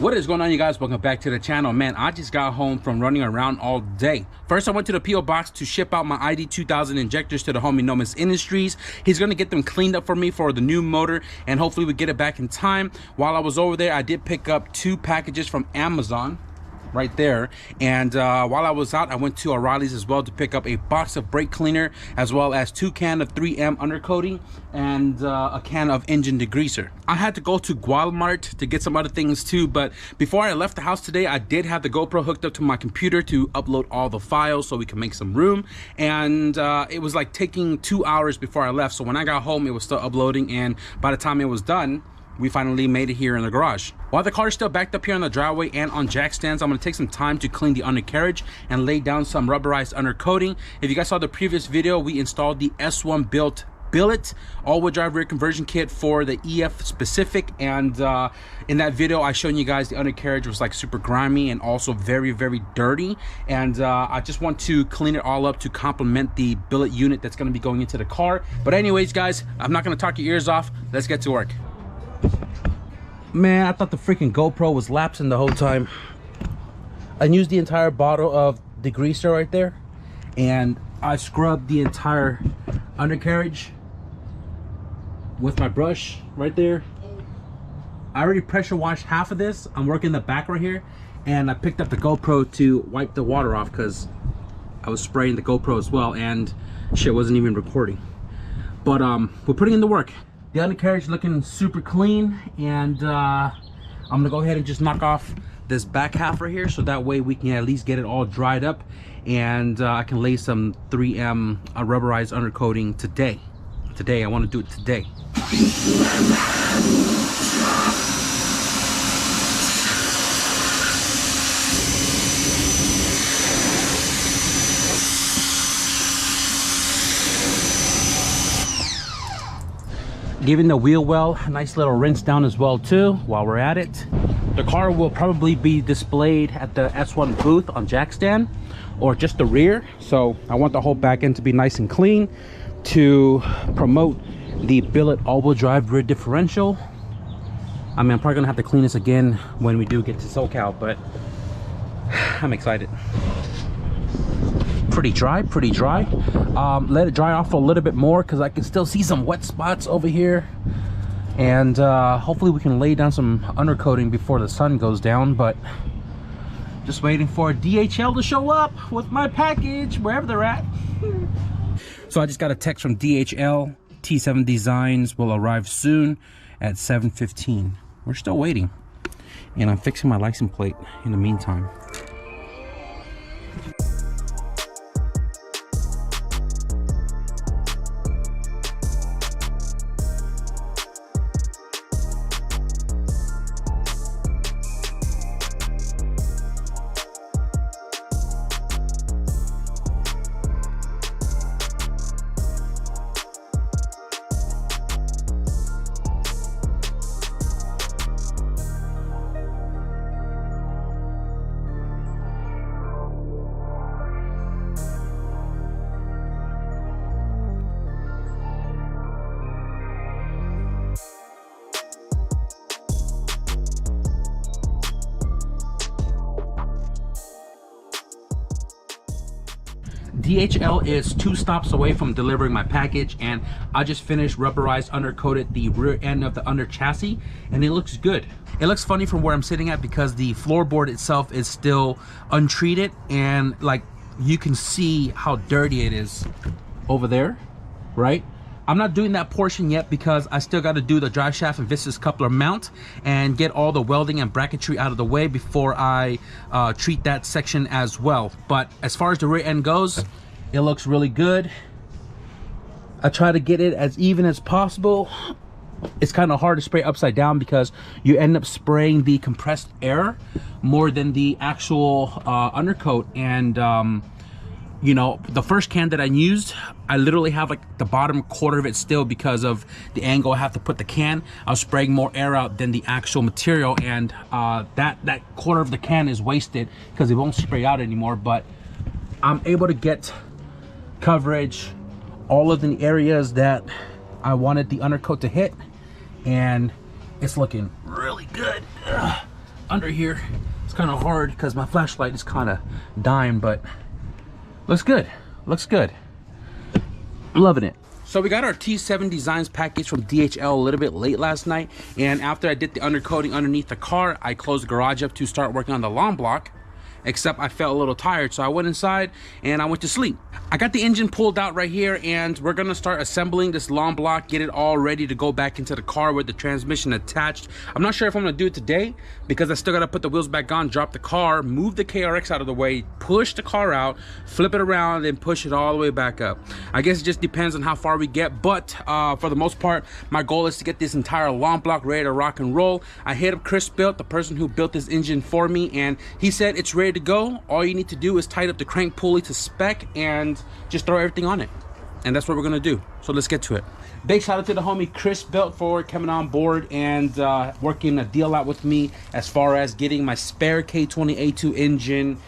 What is going on, you guys? Welcome back to the channel. Man, I just got home from running around all day. First, I went to the PO box to ship out my ID 2000 injectors to the homie Nomis Industries. He's gonna get them cleaned up for me for the new motor, and hopefully we get it back in time. While I was over there, I did pick up 2 packages from Amazon right there, and while I was out, I went to O'Reilly's as well to pick up a box of brake cleaner, as well as 2 cans of 3M undercoating and a can of engine degreaser. I had to go to Walmart to get some other things too, but before I left the house today, I did have the GoPro hooked up to my computer to upload all the files so we can make some room, and it was like taking 2 hours before I left. So when I got home, it was still uploading, and by the time it was done, we finally made it here in the garage. While the car is still backed up here on the driveway and on jack stands, I'm gonna take some time to clean the undercarriage and lay down some rubberized undercoating. If you guys saw the previous video, we installed the S1 built billet all-wheel drive rear conversion kit for the EF specific, and in that video I showed you guys the undercarriage was like super grimy and also very dirty, and I just want to clean it all up to complement the billet unit that's going to be going into the car. But anyways, guys, I'm not going to talk your ears off. Let's get to work. Man, I thought the freaking GoPro was lapsing the whole time. I used the entire bottle of degreaser right there, and I scrubbed the entire undercarriage with my brush right there. I already pressure washed half of this. I'm working the back right here, and I picked up the GoPro to wipe the water off because I was spraying the GoPro as well, and shit wasn't even recording. But we're putting in the work. The undercarriage looking super clean, and I'm gonna go ahead and just knock off this back half right here, so that way we can at least get it all dried up, and I can lay some 3M rubberized undercoating today. I want to do it today. Giving the wheel well a nice little rinse down as well too while we're at it. The car will probably be displayed at the S1 booth on jack stand, or just the rear, so I want the whole back end to be nice and clean to promote the billet all-wheel drive rear differential. I mean, I'm probably gonna have to clean this again when we do get to SoCal, but I'm excited. Pretty dry. Let it dry off a little bit more because I can still see some wet spots over here, and hopefully we can lay down some undercoating before the sun goes down. But just waiting for DHL to show up with my package wherever they're at. So I just got a text from DHL. T7 Designs will arrive soon at 7:15. We're still waiting, and I'm fixing my license plate in the meantime. DHL is 2 stops away from delivering my package, and I just finished rubberized undercoated the rear end of the under chassis, and it looks good. It looks funny from where I'm sitting at because the floorboard itself is still untreated, and like you can see how dirty it is over there, right? I'm not doing that portion yet because I still got to do the drive shaft and viscous coupler mount and get all the welding and bracketry out of the way before I treat that section as well. But as far as the rear end goes, it looks really good. I try to get it as even as possible. It's kind of hard to spray upside down because you end up spraying the compressed air more than the actual undercoat, and you know, the first can that I used, I literally have like the bottom quarter of it still because of the angle I have to put the can. I was spraying more air out than the actual material, and that quarter of the can is wasted because it won't spray out anymore. But I'm able to get coverage all of the areas that I wanted the undercoat to hit, and it's looking really good. under here. It's kind of hard because my flashlight is kind of dying, but looks good. Looks good. I'm loving it. So we got our T7 Designs package from DHL a little bit late last night, and after I did the undercoating underneath the car, I closed the garage up to start working on the LongBlock. Except I felt a little tired, so I went inside and I went to sleep. I got the engine pulled out right here, and we're gonna start assembling this LongBlock, get it all ready to go back into the car with the transmission attached. I'm not sure if I'm gonna do it today because I still gotta put the wheels back on, drop the car, move the KRX out of the way, push the car out, flip it around, and push it all the way back up. I guess it just depends on how far we get, but for the most part, my goal is to get this entire LongBlock ready to rock and roll. I hit up KELLYBUILT, the person who built this engine for me, and he said it's ready to go. All you need to do is tighten up the crank pulley to spec and just throw everything on it, and that's what we're gonna do. So let's get to it. Big shout out to the homie KELLYBUILT for coming on board and working a deal out with me as far as getting my spare K20a2 engine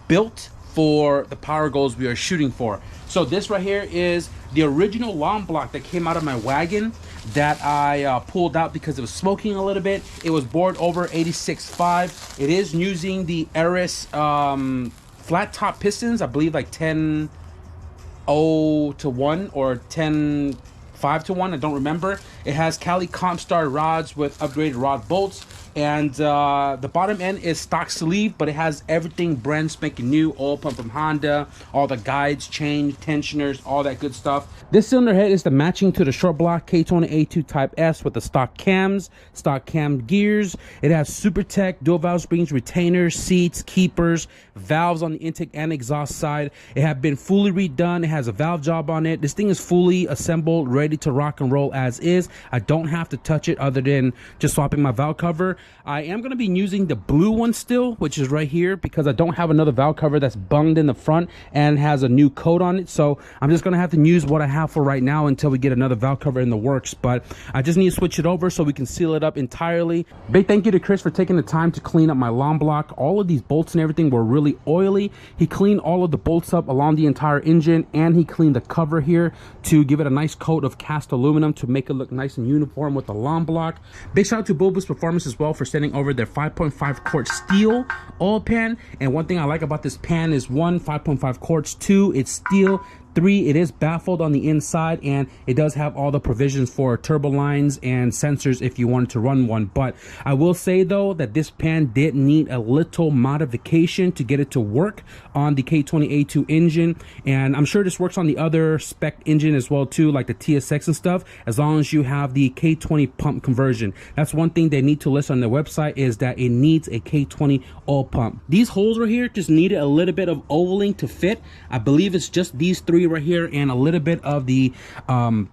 built for the power goals we are shooting for. So this right here is the original LongBlock that came out of my wagon that I pulled out because it was smoking a little bit. It was bored over 86.5. It is using the errands flat top pistons, I believe like 10.0 to 1 or 10.5 to 1, I don't remember. It has Cali Compstar rods with upgraded rod bolts, and the bottom end is stock sleeve, but it has everything brand spanking new. Oil pump from Honda, all the guides, chain, tensioners, all that good stuff. This cylinder head is the matching to the short block K20a2 Type S with the stock cams, stock cam gears. It has SuperTech dual valve springs, retainers, seats, keepers, valves on the intake and exhaust side. It has been fully redone. It has a valve job on it. This thing is fully assembled, ready to rock and roll as is. I don't have to touch it other than just swapping my valve cover. I am going to be using the blue one still, which is right here, because I don't have another valve cover that's bunged in the front and has a new coat on it. So I'm just going to have to use what I have for right now until we get another valve cover in the works. But I just need to switch it over so we can seal it up entirely. Big thank you to Chris for taking the time to clean up my LongBlock. All of these bolts and everything were really oily. He cleaned all of the bolts up along the entire engine, and he cleaned the cover here to give it a nice coat of cast aluminum to make it look nice and uniform with the LongBlock. Big shout out to Bulbous Performance as well for sending over their 5.5 quart steel oil pan. And one thing I like about this pan is 1, 5.5 quarts, 2, it's steel, 3, it is baffled on the inside, and it does have all the provisions for turbo lines and sensors if you wanted to run one. But I will say though that this pan did need a little modification to get it to work on the K20a2 engine, and I'm sure this works on the other spec engine as well too, like the TSX and stuff, as long as you have the K20 pump conversion. That's one thing they need to list on their website, is that it needs a K20 oil pump. These holes right here just needed a little bit of ovaling to fit. I believe it's just these 3 right here, and a little bit of the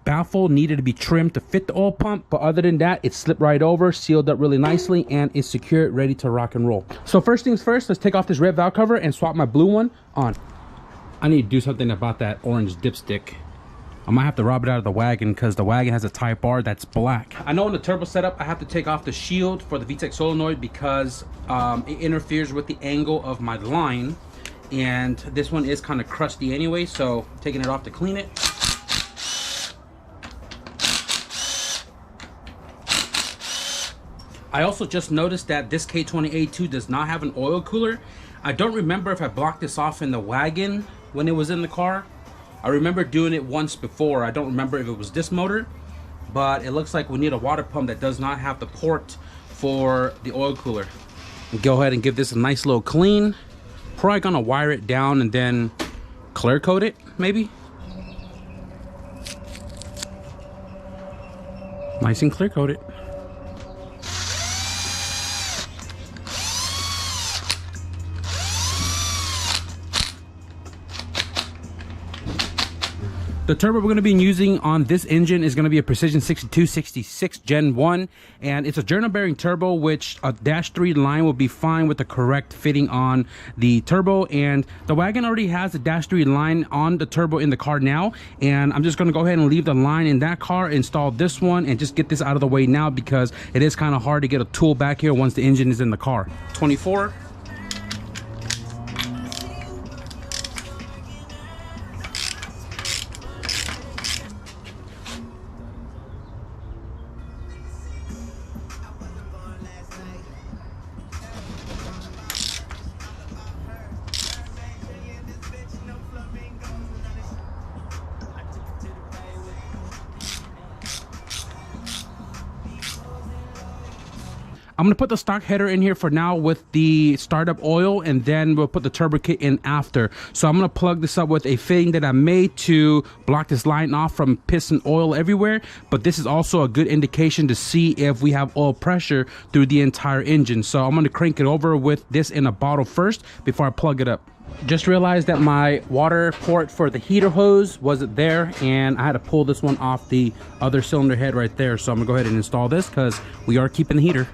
baffle needed to be trimmed to fit the oil pump, but other than that, it slipped right over, sealed up really nicely, and is secure, ready to rock and roll. So first things first, let's take off this red valve cover and swap my blue one on. I need to do something about that orange dipstick. I might have to rob it out of the wagon because the wagon has a Type R that's black. I know in the turbo setup I have to take off the shield for the VTEC solenoid because it interferes with the angle of my line, and this one is kind of crusty anyway, so I'm taking it off to clean it. I also just noticed that this K20a2 does not have an oil cooler. I don't remember if I blocked this off in the wagon when it was in the car. I remember doing it once before. I don't remember if it was this motor, but it looks like we need a water pump that does not have the port for the oil cooler. Go ahead and give this a nice little clean. Probably gonna wire it down and then clear coat it, maybe. Nice and clear coat it. The turbo we're going to be using on this engine is going to be a Precision 6266 Gen 1, and it's a journal bearing turbo, which a -3 line will be fine with the correct fitting on the turbo. And the wagon already has a -3 line on the turbo in the car now, and I'm just going to go ahead and leave the line in that car, install this one, and just get this out of the way now because it is kind of hard to get a tool back here once the engine is in the car. 24. I'm gonna put the stock header in here for now with the startup oil, and then we'll put the turbo kit in after. So I'm gonna plug this up with a fitting that I made to block this line off from piston oil everywhere. But this is also a good indication to see if we have oil pressure through the entire engine. So I'm gonna crank it over with this in a bottle first before I plug it up. Just realized that my water port for the heater hose wasn't there, and I had to pull this one off the other cylinder head right there. So I'm gonna go ahead and install this because we are keeping the heater.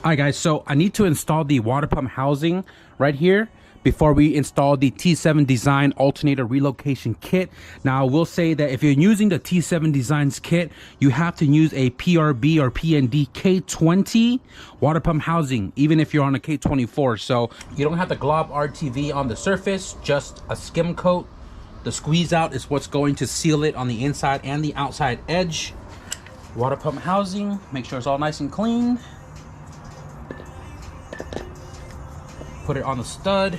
All right guys, so I need to install the water pump housing right here before we install the T7 Design alternator relocation kit. Now I will say that if you're using the T7 Designs kit, you have to use a PRB or PND K20 water pump housing, even if you're on a K24. So you don't have the glob RTV on the surface, just a skim coat. The squeeze out is what's going to seal it on the inside and the outside edge. Water pump housing, make sure it's all nice and clean. Put it on the stud.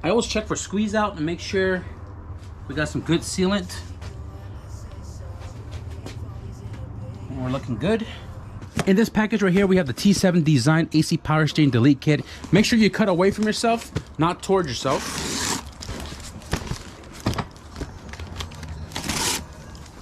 I always check for squeeze out and make sure we got some good sealant. And we're looking good. In this package right here, we have the T7 Design AC Power Steering Delete Kit. Make sure you cut away from yourself, not towards yourself.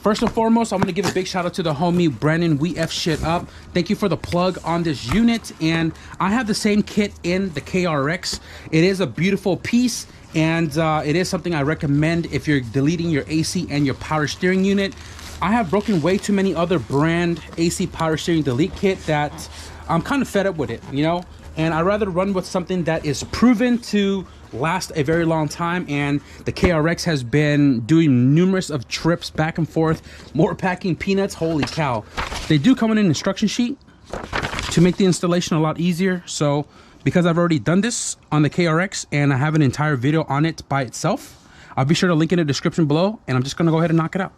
First and foremost, I'm gonna give a big shout out to the homie Brandon. We F shit up. Thank you for the plug on this unit. And I have the same kit in the KRX. It is a beautiful piece, and it is something I recommend if you're deleting your AC and your power steering unit. I have broken way too many other brand AC power steering delete kit that I'm kind of fed up with it, you know? And I'd rather run with something that is proven to last a very long time. And the KRX has been doing numerous of trips back and forth, more packing peanuts, holy cow. They do come in an instruction sheet to make the installation a lot easier. So because I've already done this on the KRX and I have an entire video on it by itself, I'll be sure to link in the description below, and I'm just gonna go ahead and knock it out.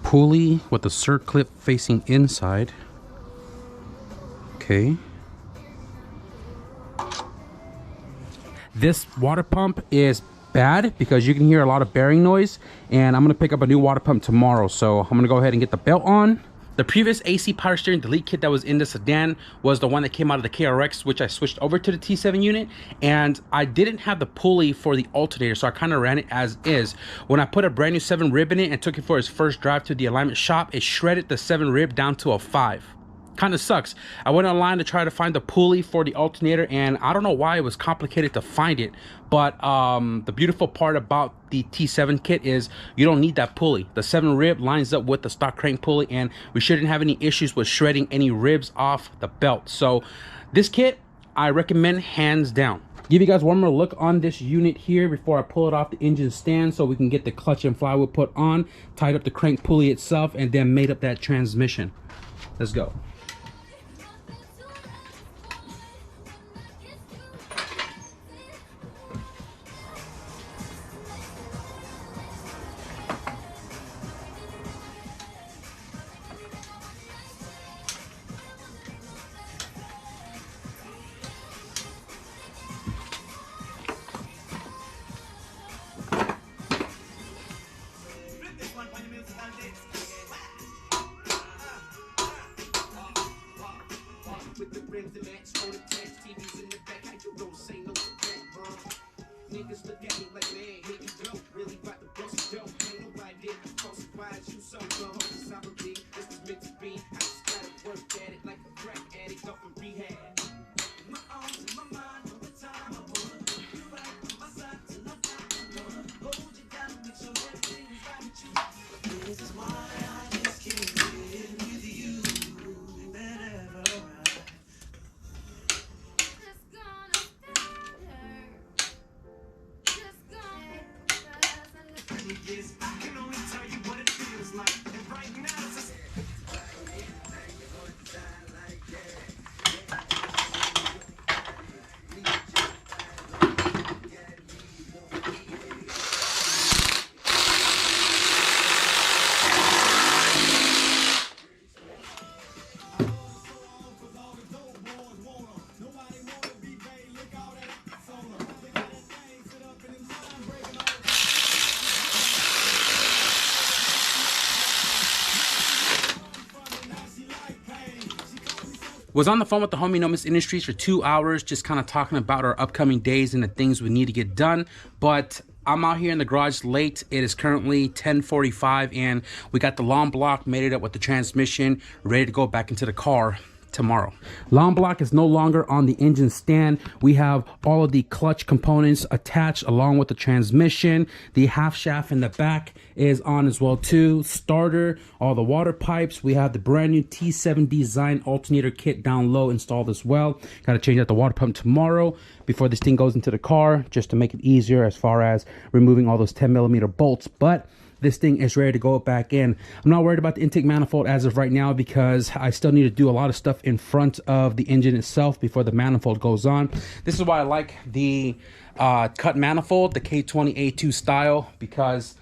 Pulley with the circlip facing inside. Okay. This water pump is bad because you can hear a lot of bearing noise, and I'm gonna pick up a new water pump tomorrow. So I'm gonna go ahead and get the belt on. The previous AC power steering delete kit that was in the sedan was the one that came out of the KRX, which I switched over to the T7 unit, and I didn't have the pulley for the alternator, so I kind of ran it as is. When I put a brand new 7 rib in it and took it for its first drive to the alignment shop, it shredded the 7 rib down to a 5. Kind of sucks. I went online to try to find the pulley for the alternator, and I don't know why it was complicated to find it, but the beautiful part about the T7 kit is you don't need that pulley. The 7 rib lines up with the stock crank pulley, and we shouldn't have any issues with shredding any ribs off the belt. So this kit I recommend hands down. Give you guys one more look on this unit here before I pull it off the engine stand so we can get the clutch and flywheel put on, tied up the crank pulley itself, and then made up that transmission. Let's go. With the rims to match, on the text, TVs in the back, I don't say no to that, niggas look at me like, man, here you go, really about to bust a dope, ain't nobody there, falsified, you so dumb, this I believe, this was meant to be, I just gotta work at it like a crack addict off of rehab. My arms and my mind, all the time I wanna, you right by my side till I die, I wanna hold you down, make sure everything is right with you, this is why I just can't live with you, whenever I can only tell you what it feels like, and right now it's a Was on the phone with the homie Nomis Industries for 2 hours, just kind of talking about our upcoming days and the things we need to get done. But I'm out here in the garage late. It is currently 10:45 and we got the LongBlock, made it up with the transmission, ready to go back into the car tomorrow. LongBlock is no longer on the engine stand. We have all of the clutch components attached along with the transmission. The half shaft in the back is on as well too. Starter, all the water pipes. We have the brand new T7 design alternator kit down low installed as well. Got to change out the water pump tomorrow before this thing goes into the car, just to make it easier as far as removing all those 10mm bolts. But this thing is ready to go back in. I'm not worried about the intake manifold as of right now because I still need to do a lot of stuff in front of the engine itself before the manifold goes on. This is why I like the cut manifold, the K20a2 style, because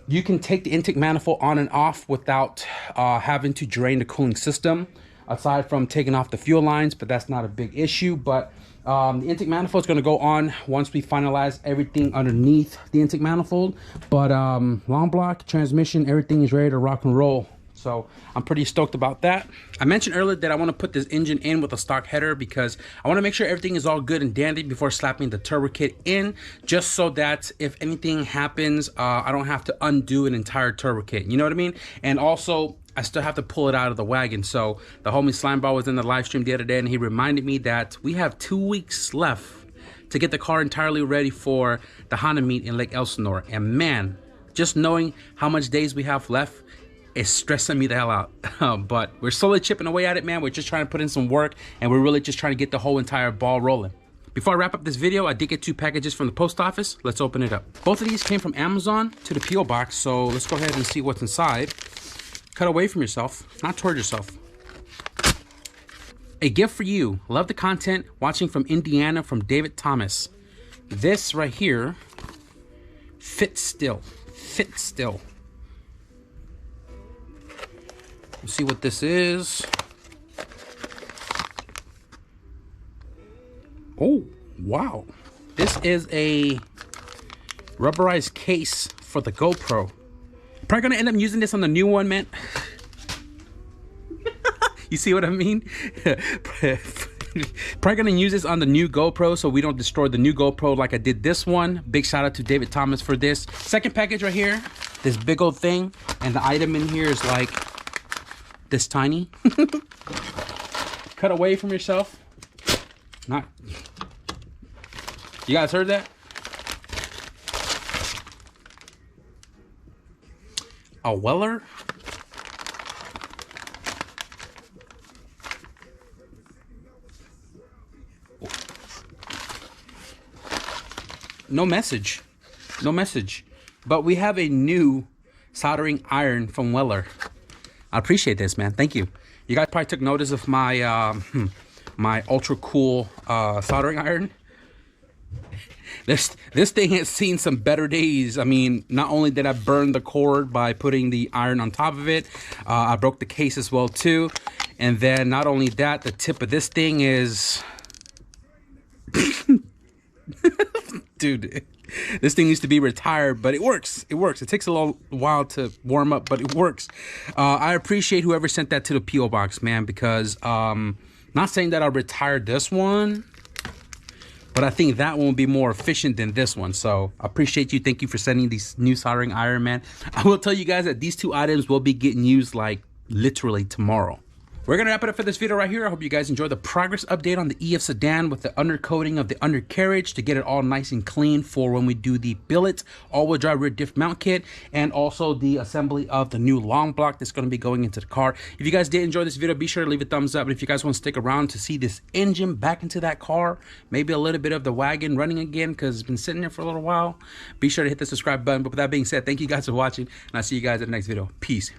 you can take the intake manifold on and off without having to drain the cooling system, aside from taking off the fuel lines, but that's not a big issue. But the intake manifold is going to go on once we finalize everything underneath the intake manifold. But LongBlock, transmission, everything is ready to rock and roll. So I'm pretty stoked about that. I mentioned earlier that I want to put this engine in with a stock header because I want to make sure everything is all good and dandy before slapping the turbo kit in, just so that if anything happens, I don't have to undo an entire turbo kit. You know what I mean? And also, I still have to pull it out of the wagon. So the homie Slimeball was in the live stream the other day and he reminded me that we have 2 weeks left to get the car entirely ready for the Honda meet in Lake Elsinore. And man, just knowing how much days we have left is stressing me the hell out. But we're slowly chipping away at it, man. We're just trying to put in some work and we're really just trying to get the whole entire ball rolling. Before I wrap up this video, I did get 2 packages from the post office. Let's open it up. Both of these came from Amazon to the P.O. box. So let's go ahead and see what's inside. Cut away from yourself, not toward yourself. A gift for you. Love the content. Watching from Indiana from David Thomas. This right here fits still. Fits still. Let's see what this is. Oh, wow. This is a rubberized case for the GoPro. Probably gonna end up using this on the new one, man. You see what I mean? Probably gonna use this on the new GoPro so we don't destroy the new GoPro like I did this one. Big shout out to David Thomas for this. Second package right here, this big old thing, and the item in here is like this tiny. Cut away from yourself. Not. You guys heard that? A Weller. no message. No message. But we have a new soldering iron from Weller. I appreciate this, man. Thank you. You guys probably took notice of my my ultra cool soldering iron. This thing has seen some better days. I mean, not only did I burn the cord by putting the iron on top of it, I broke the case as well too. And then not only that, the tip of this thing is dude, this thing needs to be retired, but it works. It works. It takes a little while to warm up, but it works. I appreciate whoever sent that to the P.O. box, man, because not saying that I'll retire this one, but I think that one will be more efficient than this one. So I appreciate you. Thank you for sending these new soldering iron, man. I will tell you guys that these two items will be getting used like literally tomorrow. We're gonna wrap it up for this video right here. I hope you guys enjoyed the progress update on the EF sedan with the undercoating of the undercarriage to get it all nice and clean for when we do the billet all-wheel drive rear diff mount kit, and also the assembly of the new long block that's gonna be going into the car. If you guys did enjoy this video, be sure to leave a thumbs up. And if you guys want to stick around to see this engine back into that car, maybe a little bit of the wagon running again because it's been sitting there for a little while, be sure to hit the subscribe button. But with that being said, thank you guys for watching, and I'll see you guys in the next video. Peace.